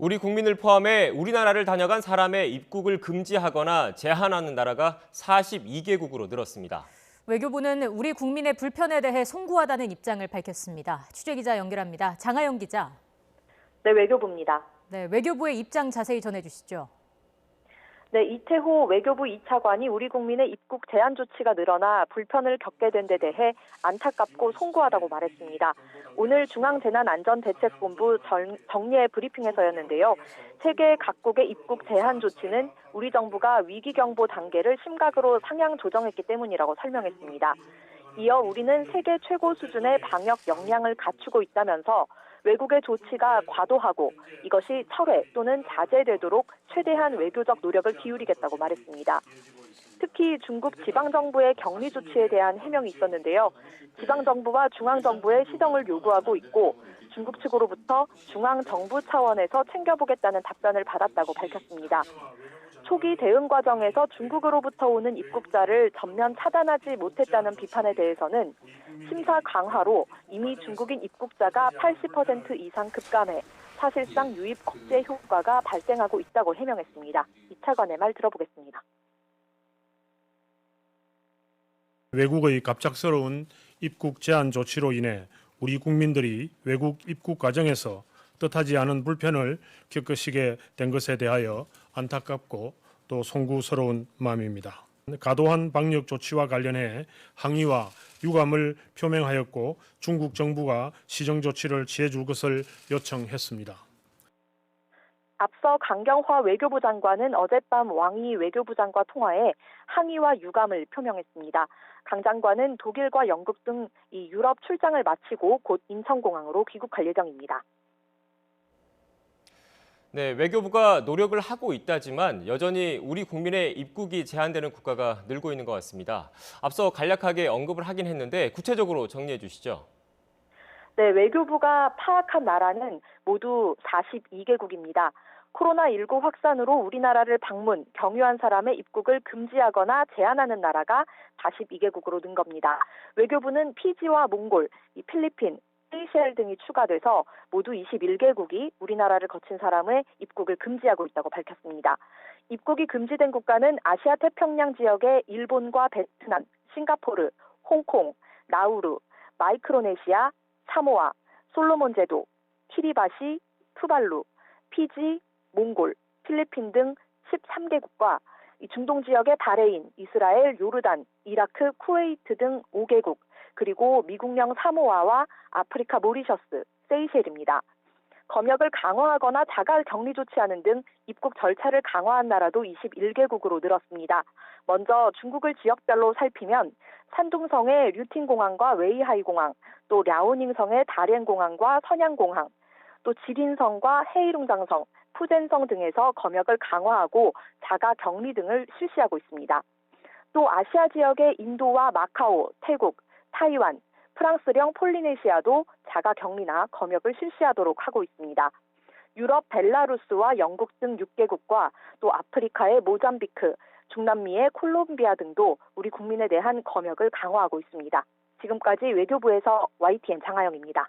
우리 국민을 포함해 우리나라를 다녀간 사람의 입국을 금지하거나 제한하는 나라가 42개국으로 늘었습니다. 외교부는 우리 국민의 불편에 대해 송구하다는 입장을 밝혔습니다. 취재기자 연결합니다. 장하영 기자. 네, 외교부입니다. 네, 외교부의 입장 자세히 전해주시죠. 네, 이태호 외교부 2차관이 우리 국민의 입국 제한 조치가 늘어나 불편을 겪게 된 데 대해 안타깝고 송구하다고 말했습니다. 오늘 중앙재난안전대책본부 정례 브리핑에서였는데요. 세계 각국의 입국 제한 조치는 우리 정부가 위기경보 단계를 심각으로 상향 조정했기 때문이라고 설명했습니다. 이어 우리는 세계 최고 수준의 방역 역량을 갖추고 있다면서 외국의 조치가 과도하고 이것이 철회 또는 자제되도록 최대한 외교적 노력을 기울이겠다고 말했습니다. 특히 중국 지방정부의 격리 조치에 대한 해명이 있었는데요. 지방정부와 중앙정부의 시정을 요구하고 있고 중국 측으로부터 중앙정부 차원에서 챙겨보겠다는 답변을 받았다고 밝혔습니다. 초기 대응 과정에서 중국으로부터 오는 입국자를 전면 차단하지 못했다는 비판에 대해서는 심사 강화로 이미 중국인 입국자가 80% 이상 급감해 사실상 유입 억제 효과가 발생하고 있다고 해명했습니다. 이 차관의 말 들어보겠습니다. 외국의 갑작스러운 입국 제한 조치로 인해 우리 국민들이 외국 입국 과정에서 뜻하지 않은 불편을 겪으시게 된 것에 대하여 안타깝고 또 송구스러운 마음입니다. 과도한 방역 조치와 관련해 항의와 유감을 표명하였고 중국 정부가 시정 조치를 취해줄 것을 요청했습니다. 앞서 강경화 외교부 장관은 어젯밤 왕이 외교부 장과 통화해 항의와 유감을 표명했습니다. 강 장관은 독일과 영국 등 이 유럽 출장을 마치고 곧 인천공항으로 귀국할 예정입니다. 네, 외교부가 노력을 하고 있다지만 여전히 우리 국민의 입국이 제한되는 국가가 늘고 있는 것 같습니다. 앞서 간략하게 언급을 하긴 했는데 구체적으로 정리해 주시죠. 네, 외교부가 파악한 나라는 모두 42개국입니다. 코로나19 확산으로 우리나라를 방문, 경유한 사람의 입국을 금지하거나 제한하는 나라가 42개국으로 는 겁니다. 외교부는 피지와 몽골, 필리핀, 세이셸 등이 추가돼서 모두 21개국이 우리나라를 거친 사람의 입국을 금지하고 있다고 밝혔습니다. 입국이 금지된 국가는 아시아 태평양 지역의 일본과 베트남, 싱가포르, 홍콩, 나우루, 마이크로네시아, 사모아, 솔로몬 제도, 키리바시, 투발루, 피지, 몽골, 필리핀 등 13개국과 중동 지역의 바레인, 이스라엘, 요르단, 이라크, 쿠웨이트 등 5개국, 그리고 미국령 사모아와 아프리카 모리셔스, 세이셸입니다. 검역을 강화하거나 자가 격리 조치하는 등 입국 절차를 강화한 나라도 21개국으로 늘었습니다. 먼저 중국을 지역별로 살피면 산둥성의 류팅공항과 웨이하이공항, 또 랴오닝성의 다롄공항과 선양공항, 또 지린성과 헤이룽장성, 푸젠성 등에서 검역을 강화하고 자가 격리 등을 실시하고 있습니다. 또 아시아 지역의 인도와 마카오, 태국, 타이완, 프랑스령 폴리네시아도 자가 격리나 검역을 실시하도록 하고 있습니다. 유럽 벨라루스와 영국 등 6개국과 또 아프리카의 모잠비크, 중남미의 콜롬비아 등도 우리 국민에 대한 검역을 강화하고 있습니다. 지금까지 외교부에서 YTN 장하영입니다.